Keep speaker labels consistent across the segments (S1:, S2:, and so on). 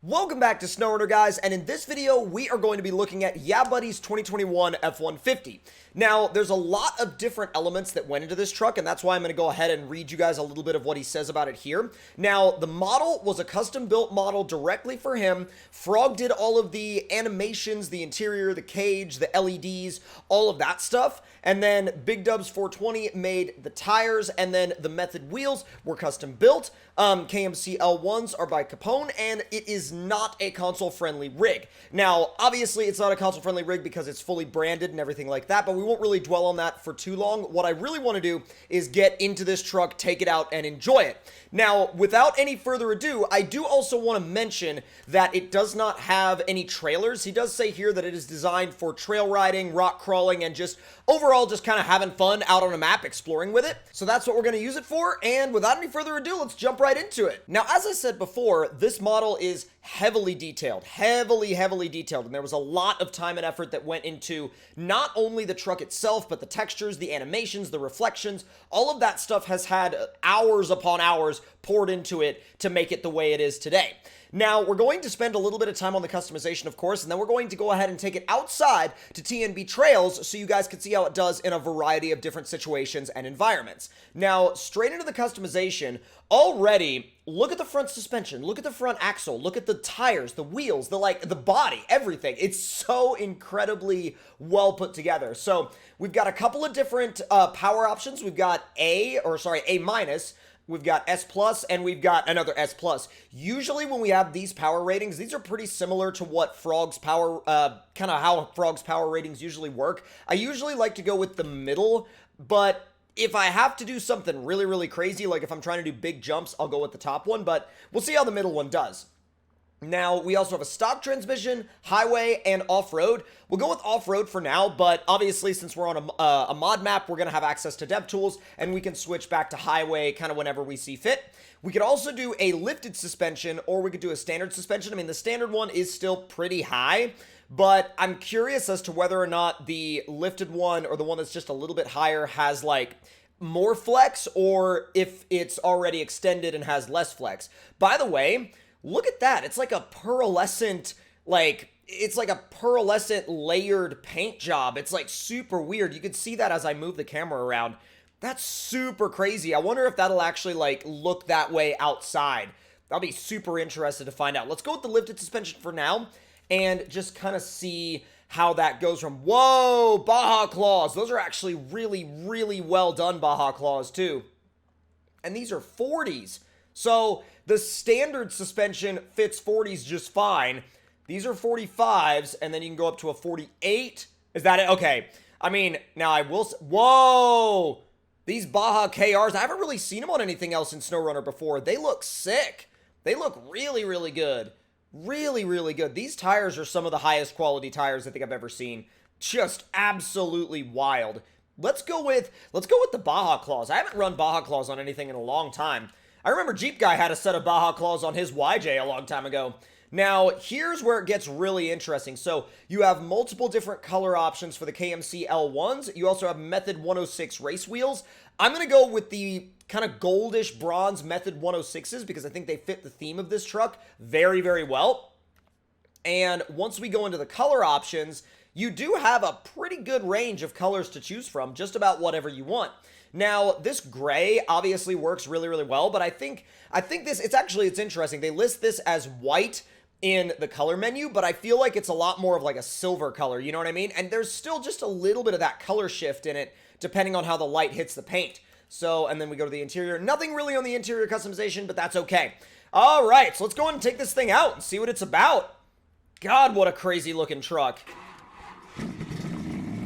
S1: Welcome back to SnowRunner, guys, and in this video, we are going to be looking at Yeah Buddy's 2021 F-150. Now, there's a lot of different elements that went into this truck, and that's why I'm going to go ahead and read you guys a little bit of what he says about it here. Now, the model was a custom-built model directly for him. Frog did all of the animations, the interior, the cage, the LEDs, all of that stuff, and then Big Dubs 420 made the tires, and then the Method wheels were custom-built. KMC L1s are by Capone, and it is not a console-friendly rig. Now, obviously, it's not a console-friendly rig because it's fully branded and everything like that, but we won't really dwell on that for too long. What I really want to do is get into this truck, take it out, and enjoy it. Now, without any further ado, I do also want to mention that it does not have any trailers. He does say here that it is designed for trail riding, rock crawling, and just overall just kind of having fun out on a map, exploring with it. So that's what we're going to use it for, and without any further ado, let's jump right into it. Now, as I said before, this model is heavily detailed, heavily detailed, and there was a lot of time and effort that went into not only the truck itself, but the textures, the animations, the reflections. All of that stuff has had hours upon hours poured into it to make it the way it is today. Now, we're going to spend a little bit of time on the customization, of course, and then we're going to go ahead and take it outside to TNB trails so you guys can see how it does in a variety of different situations and environments. Now, straight into the customization, already, look at the front suspension, look at the front axle, look at the tires, the wheels, the body, everything. It's so incredibly well put together. So, we've got a couple of different power options. We've got A minus. We've got S+, and we've got another S+. Usually when we have these power ratings, these are pretty similar to what Frog's power, kind of how Frog's power ratings usually work. I usually like to go with the middle, but if I have to do something really crazy, like if I'm trying to do big jumps, I'll go with the top one, but we'll see how the middle one does. Now, we also have a stock transmission, highway, and off-road. We'll go with off-road for now, but obviously, since we're on a mod map, we're going to have access to dev tools, and we can switch back to highway kind of whenever we see fit. We could also do a lifted suspension, or we could do a standard suspension. I mean, the standard one is still pretty high, but I'm curious as to whether or not the lifted one, or the one that's just a little bit higher, has, like, more flex, or if it's already extended and has less flex. By the way, look at that. It's like a pearlescent, layered paint job. It's like super weird. You can see that as I move the camera around. That's super crazy. I wonder if that'll actually like look that way outside. I'll be super interested to find out. Let's go with the lifted suspension for now and just kind of see how that goes from, whoa, Baja Claws. Those are actually really well done Baja Claws too. And these are 40s. So the standard suspension fits 40s just fine. These are 45s, and then you can go up to a 48. Is that it? Okay. I mean, now I will... Whoa! These Baja KRs, I haven't really seen them on anything else in SnowRunner before. They look sick. They look really good. Really good. These tires are some of the highest quality tires I think I've ever seen. Just absolutely wild. Let's go with the Baja Claws. I haven't run Baja Claws on anything in a long time. I remember Jeep Guy had a set of Baja Claws on his YJ a long time ago. Now, here's where it gets really interesting. So, you have multiple different color options for the KMC L1s. You also have Method 106 race wheels. I'm going to go with the kind of goldish bronze Method 106s because I think they fit the theme of this truck very well. And once we go into the color options, you do have a pretty good range of colors to choose from, just about whatever you want. Now, this gray obviously works really well, but I think this, it's interesting. They list this as white in the color menu, but I feel like it's a lot more of like a silver color, you know what I mean? And there's still just a little bit of that color shift in it, depending on how the light hits the paint. So, and then we go to the interior. Nothing really on the interior customization, but that's okay. All right, so let's go ahead and take this thing out and see what it's about. God, what a crazy looking truck.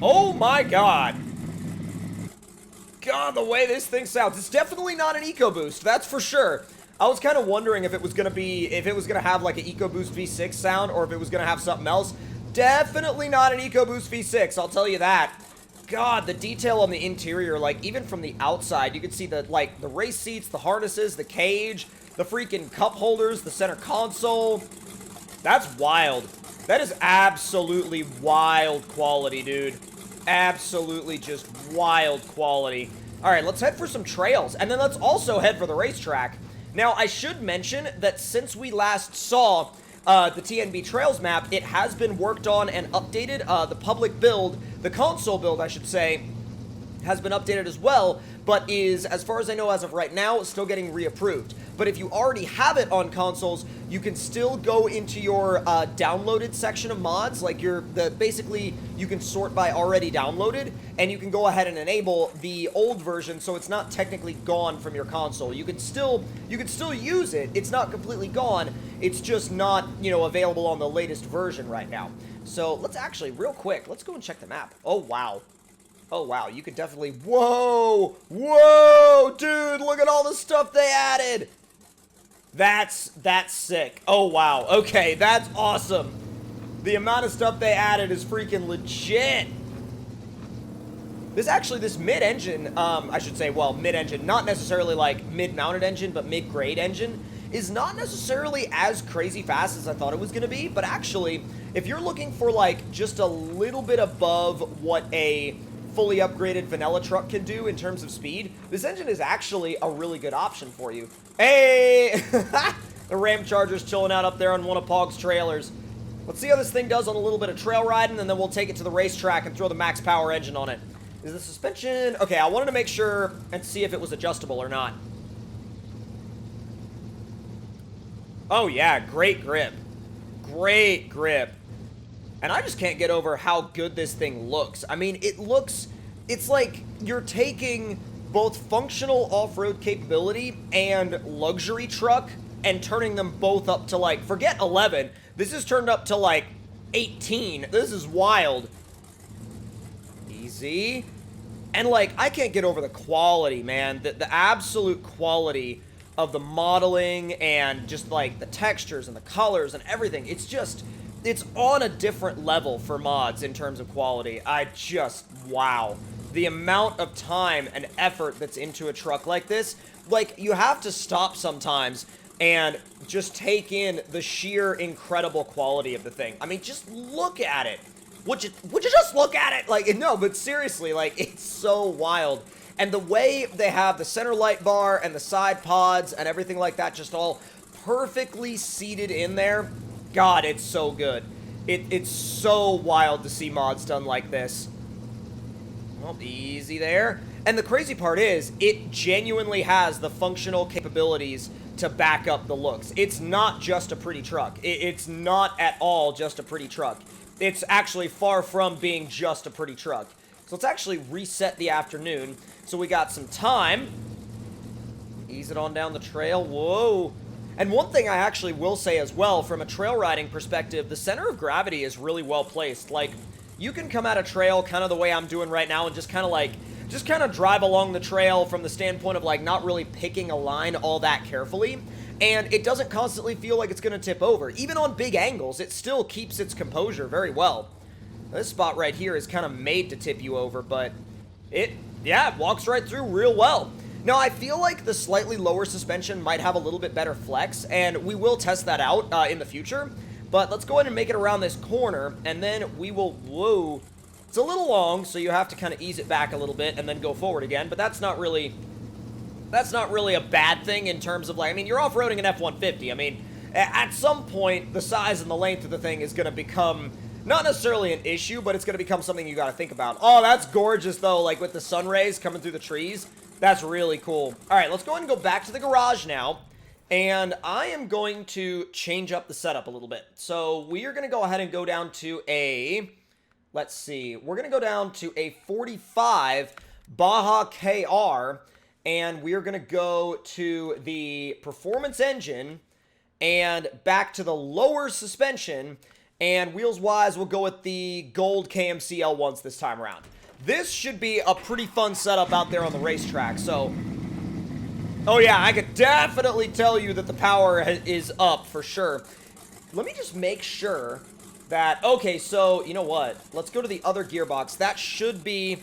S1: Oh my God. God, the way this thing sounds. It's definitely not an EcoBoost, that's for sure. I was kind of wondering if it was going to have like an EcoBoost V6 sound or if it was going to have something else. Definitely not an EcoBoost V6, I'll tell you that. God, the detail on the interior, like even from the outside, you can see the race seats, the harnesses, the cage, the freaking cup holders, the center console. That's wild. That is absolutely wild quality, dude. Absolutely just wild quality. All right, let's head for some trails, and then let's also head for the racetrack. Now, I should mention that since we last saw the TNB Trails map, it has been worked on and updated. The public build, the console build, I should say, has been updated as well, but is, as far as I know as of right now, still getting reapproved. But if you already have it on consoles, you can still go into your downloaded section of mods, like basically you can sort by already downloaded, and you can go ahead and enable the old version, so it's not technically gone from your console. You can still use it. It's not completely gone. It's just not, you know, available on the latest version right now. So let's actually, real quick, let's go and check the map. Oh wow. Oh, wow, you could definitely... Whoa! Whoa! Dude, look at all the stuff they added! That's sick. Oh, wow. Okay, that's awesome. The amount of stuff they added is freaking legit. This mid-engine, I should say, well, mid-engine, not necessarily like mid-mounted engine, but mid-grade engine, is not necessarily as crazy fast as I thought it was going to be, but actually, if you're looking for, like, just a little bit above what a fully upgraded vanilla truck can do in terms of speed, this engine is actually a really good option for you. Hey! The Ram Charger's chilling out up there on one of Pog's trailers. Let's see how this thing does on a little bit of trail riding, and then we'll take it to the racetrack and throw the max power engine on it. Is the suspension... Okay, I wanted to make sure and see if it was adjustable or not. Oh yeah, great grip. Great grip. And I just can't get over how good this thing looks. I mean, it's like you're taking both functional off-road capability and luxury truck and turning them both up to, like, forget 11. This is turned up to, like, 18. This is wild. Easy. And, like, I can't get over the quality, man. The absolute quality of the modeling and just, like, the textures and the colors and everything. It's just... It's on a different level for mods in terms of quality. Wow. The amount of time and effort that's into a truck like this, like, you have to stop sometimes and just take in the sheer incredible quality of the thing. I mean, just look at it. Would you just look at it? Like, no, but seriously, like, it's so wild. And the way they have the center light bar and the side pods and everything like that just all perfectly seated in there, God, it's so good. It's so wild to see mods done like this. Well, easy there. And the crazy part is, it genuinely has the functional capabilities to back up the looks. It's not just a pretty truck. It's not at all just a pretty truck. It's actually far from being just a pretty truck. So let's actually reset the afternoon. So we got some time. Ease it on down the trail. Whoa. And one thing I actually will say as well, from a trail riding perspective, the center of gravity is really well placed. Like, you can come at a trail kind of the way I'm doing right now and just kind of drive along the trail from the standpoint of, like, not really picking a line all that carefully. And it doesn't constantly feel like it's going to tip over. Even on big angles, it still keeps its composure very well. This spot right here is kind of made to tip you over, but it walks right through real well. Now, I feel like the slightly lower suspension might have a little bit better flex, and we will test that out in the future. But let's go ahead and make it around this corner, and then we will... Whoa. It's a little long, so you have to kind of ease it back a little bit and then go forward again, but that's not really a bad thing in terms of, like, I mean, you're off-roading an F-150. I mean, at some point, the size and the length of the thing is going to become... not necessarily an issue, but it's going to become something you got to think about. Oh, that's gorgeous, though, like, with the sun rays coming through the trees. That's really cool. All right, let's go ahead and go back to the garage now, and I am going to change up the setup a little bit. So we are going to go ahead and go down to a, let's see, we're going to go down to a 45 Baja KR, and we're going to go to the performance engine and back to the lower suspension, and wheels-wise, we'll go with the gold KMC L1s this time around. This should be a pretty fun setup out there on the racetrack, so... Oh yeah, I could definitely tell you that the power is up for sure. Let me just make sure that... Okay, so, you know what? Let's go to the other gearbox. That should be...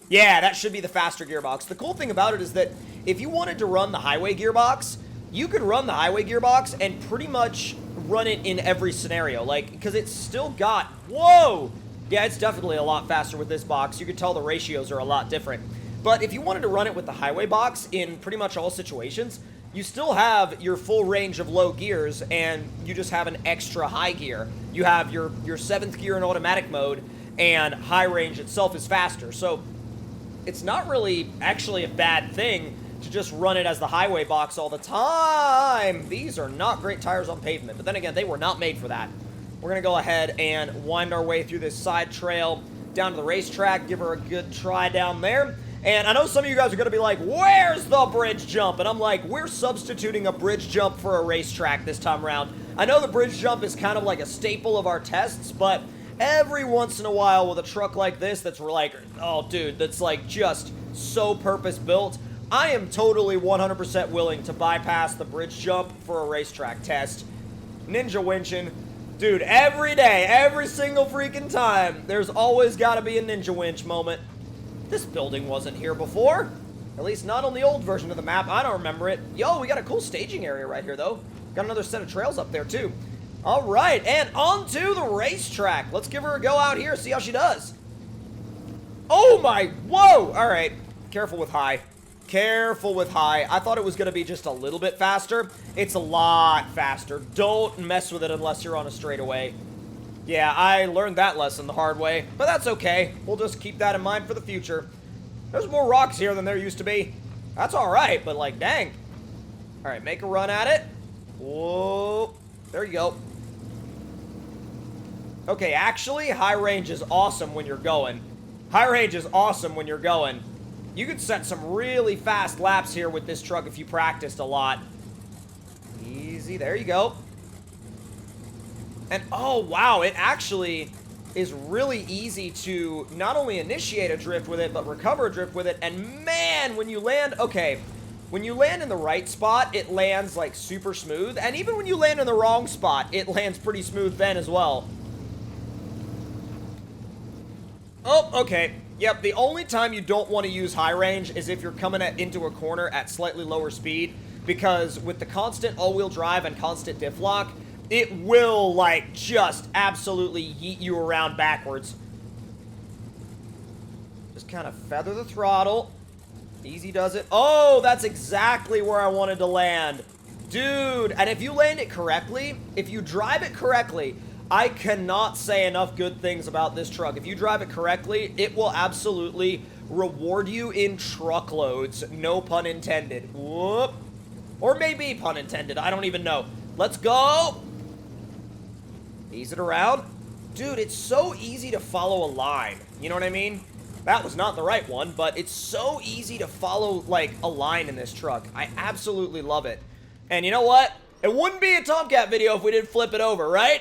S1: Yeah, that should be the faster gearbox. The cool thing about it is that if you wanted to run the highway gearbox, you could run the highway gearbox and pretty much run it in every scenario. Like, because it's still got... Whoa! Yeah, it's definitely a lot faster with this box. You can tell the ratios are a lot different. But if you wanted to run it with the highway box in pretty much all situations, you still have your full range of low gears, and you just have an extra high gear. You have your 7th gear in automatic mode, and high range itself is faster. So it's not really actually a bad thing to just run it as the highway box all the time. These are not great tires on pavement, but then again, they were not made for that. We're going to go ahead and wind our way through this side trail down to the racetrack, give her a good try down there. And I know some of you guys are going to be like, where's the bridge jump? And I'm like, we're substituting a bridge jump for a racetrack this time around. I know the bridge jump is kind of like a staple of our tests, but every once in a while with a truck like this that's like, oh dude, that's like just so purpose-built, I am totally 100% willing to bypass the bridge jump for a racetrack test. Ninja winching. Dude, every day, every single freaking time, there's always got to be a ninja winch moment. This building wasn't here before. At least not on the old version of the map. I don't remember it. Yo, we got a cool staging area right here, though. Got another set of trails up there, too. All right, and on to the racetrack. Let's give her a go out here, see how she does. Oh, my. Whoa. All right. Careful with high. Careful with high. I thought it was going to be just a little bit faster. It's a lot faster. Don't mess with it unless you're on a straightaway. Yeah, I learned that lesson the hard way, but that's okay. We'll just keep that in mind for the future. There's more rocks here than there used to be. That's all right, but like, dang. All right, make a run at it. Whoa. There you go. Okay, actually, high range is awesome when you're going. High range is awesome when you're going. You could set some really fast laps here with this truck if you practiced a lot. Easy, there you go. And oh wow, it actually is really easy to not only initiate a drift with it, but recover a drift with it. And man, when you land, okay, when you land in the right spot, it lands like super smooth. And even when you land in the wrong spot, it lands pretty smooth then as well. Oh, okay. Yep, the only time you don't want to use high range is if you're coming into a corner at slightly lower speed, because with the constant all-wheel drive and constant diff lock, it will, like, just absolutely yeet you around backwards. Just kind of feather the throttle. Easy does it. Oh, that's exactly where I wanted to land. Dude, and if you land it correctly, if you drive it correctly, I cannot say enough good things about this truck. If you drive it correctly, it will absolutely reward you in truckloads. No pun intended. Whoop. Or maybe pun intended. I don't even know. Let's go. Ease it around. Dude, it's so easy to follow a line. You know what I mean? That was not the right one, but it's so easy to follow, like, a line in this truck. I absolutely love it. And you know what? It wouldn't be a Tomcat video if we didn't flip it over, right?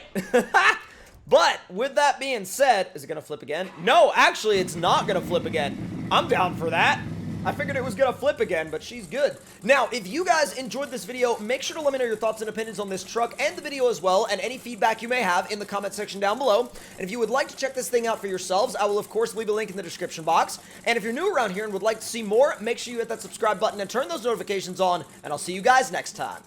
S1: But with that being said, is it going to flip again? No, actually, it's not going to flip again. I'm down for that. I figured it was going to flip again, but she's good. Now, if you guys enjoyed this video, make sure to let me know your thoughts and opinions on this truck and the video as well, and any feedback you may have in the comment section down below. And if you would like to check this thing out for yourselves, I will, of course, leave a link in the description box. And if you're new around here and would like to see more, make sure you hit that subscribe button and turn those notifications on, and I'll see you guys next time.